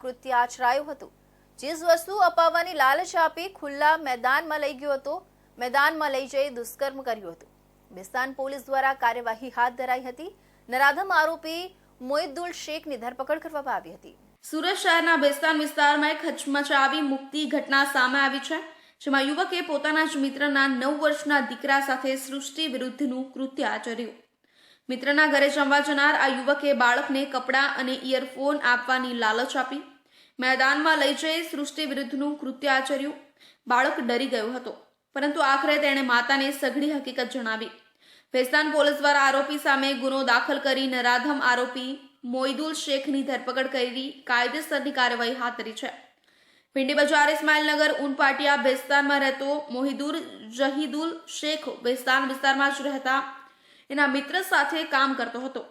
કૃત્ય આચરાયું હતું। ચીજ વસ્તુ અપાવવાની લાલચ આપી ખુલ્લા મેદાનમાં લઈ ગયો હતો। મેદાનમાં લઈ જઈ દુષ્કર્મ કર્યું હતું। બેસ્તાન પોલીસ દ્વારા કાર્યવાહી હાથ ધરાઈ હતી। નરાધમ આરોપી મોઇદુલ શેખની ધરપકડ કરવામાં આવી હતી। સુરત શહેરના બેસ્તાન વિસ્તારમાં એક હચમચાવી મુક્તિ ઘટના સામે આવી છે, જેમાં યુવકે પોતાના જ મિત્રના 9 વર્ષના દીકરા સાથે સૃષ્ટિ વિરુદ્ધનું કૃત્ય આચર્યું। મિત્રના ઘરે જમવા જનાર આ યુવકે બાળકને કપડાં અને ઇયરફોન આપવાની લાલચ આપી મેદાનમાં લઈ જઈ સૃષ્ટિ વિરુદ્ધનું કૃત્ય આચર્યું। બાળક ડરી ગયો હતો, પરંતુ આખરે તેણે માતાને સઘળી હકીકત જણાવી। બેસ્તાન પોલીસ દ્વારા આરોપી સામે ગુનો દાખલ કરી નરાધમ આરોપી મોઇદુલ શેખની ધરપકડ કરી કાયદેસરની કાર્યવાહી હાથ ધરી છે। ભીંડી બજાર ઇસ્માઇલનગર ઉનપાટિયા બેસ્તાનમાં રહેતો મોહિદુર જહીદુલ શેખ બેસ્તાન વિસ્તારમાં જ રહેતા એના મિત્ર સાથે કામ કરતો હતો।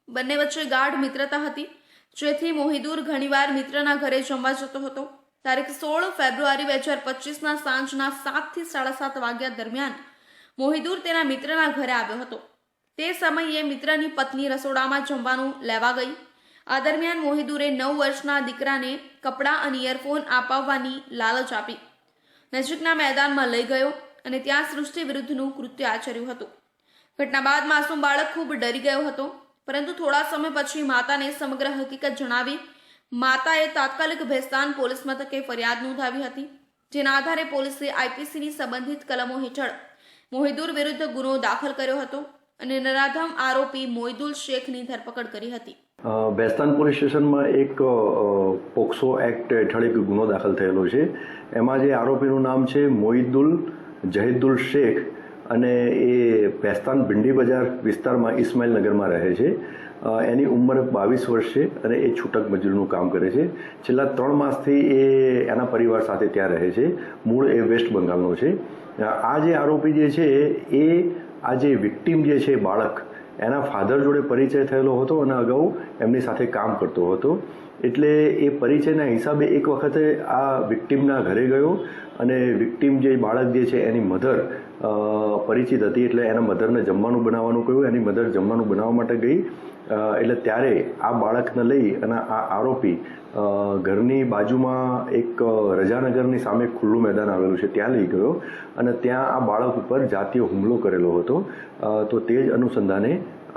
બંને વચ્ચે ગાઢ મિત્રતા હતી, જેથી મોહિદુર ઘણીવાર મિત્રના ઘરે જમવા જતો હતો। તારીખ 16 ફેબ્રુઆરી 2025ના સાંજના 7 થી 7:30 વાગ્યા દરમિયાન મોહિદુર તેના મિત્રના ઘરે આવ્યો હતો। તે સમયે મિત્રની પત્ની રસોડામાં જમવાનું લેવા ગઈ। આ દરમિયાન મોહિદુરે 9 વર્ષના દીકરાને કપડાં અને ઇયરફોન અપાવવાની લાલચ આપી નજીકના મેદાનમાં લઈ ગયો અને ત્યાં સૃષ્ટિ વિરુદ્ધનું કૃત્ય આચર્યું હતું। ઘટના બાદ માસૂમ બાળક ખૂબ ડરી ગયો હતો, પરંતુ થોડા સમય પછી માતાને સમગ્ર હકીકત જણાવી માતાએ તાત્કાલિક બેસ્તાન પોલીસ મથકે ફરિયાદ નોંધાવી હતી, જેના આધારે પોલીસે આઈપીસીની સંબંધિત કલમો હેઠળ મોહિદુર વિરુદ્ધ ગુનો દાખલ કર્યો હતો અને નરાધમ આરોપી મોઇદુલ શેખની ધરપકડ કરી હતી। બેસ્તાન પોલીસ સ્ટેશનમાં એક પોક્સો એક્ટ હેઠળ એક ગુનો દાખલ થયેલો છે। એમાં જે આરોપીનું નામ છે મોઇદુલ જહીદુલ શેખ અને એ બેસ્તાન ભીંડી બજાર વિસ્તારમાં ઇસ્માઇલનગરમાં રહે છે। એની ઉંમર 22 વર્ષ છે અને એ છૂટક મજૂરીનું કામ કરે છે। છેલ્લા 3 માસથી એ એના પરિવાર સાથે ત્યાં રહે છે। મૂળ એ વેસ્ટ બંગાળનો છે। આ જે આરોપી જે છે એ આ જે વિક્ટીમ જે છે બાળક એના ફાધર જોડે પરિચય થયેલો હતો અને અગાઉ એમની સાથે કામ કરતો હતો। એટલે એ પરિચયના હિસાબે એક વખતે આ વિક્ટીમના ઘરે ગયો અને વિક્ટીમ જે બાળક જે છે એની મધર પરિચિત હતી, એટલે એના મધરને જમવાનું બનાવવાનું કહ્યું। એની મધર જમવાનું બનાવવા માટે ગઈ, એટલે ત્યારે આ બાળકને લઈ અને આ આરોપી ઘરની બાજુમાં એક રજાનગરની સામે ખુલ્લું મેદાન આવેલું છે ત્યાં લઈ ગયો અને ત્યાં આ બાળક ઉપર જાતીય હુમલો કરેલો હતો। તો તે જ અનુસંધાને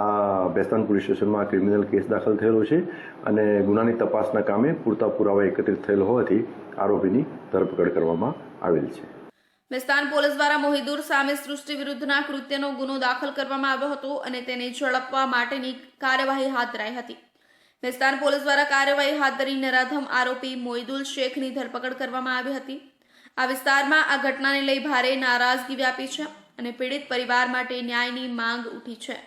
આ બેસ્તાન પોલીસ સ્ટેશનમાં ક્રિમિનલ કેસ દાખલ થયેલો છે અને ગુનાની તપાસના કામે પૂરતા પુરાવા એકત્રિત થયેલ હોવાથી આરોપીની ધરપકડ કરવામાં આવેલ છે। બેસ્તાન પોલીસ દ્વારા મોહિદુર સામે સૃષ્ટિ વિરુદ્ધના કૃત્યનો ગુનો દાખલ કરવામાં આવ્યો હતો અને તેને ઝડપવા માટેની કાર્યવાહી હાથ ધરાઈ હતી। બેસ્તાન પોલીસ દ્વારા કાર્યવાહી હાથ ધરી નરાધમ આરોપી મોઇદુલ શેખની ધરપકડ કરવામાં આવી હતી। આ વિસ્તારમાં આ ઘટનાને લઈ ભારે નારાજગી વ્યાપી છે અને પીડિત પરિવાર માટે ન્યાયની માંગ ઉઠી છે।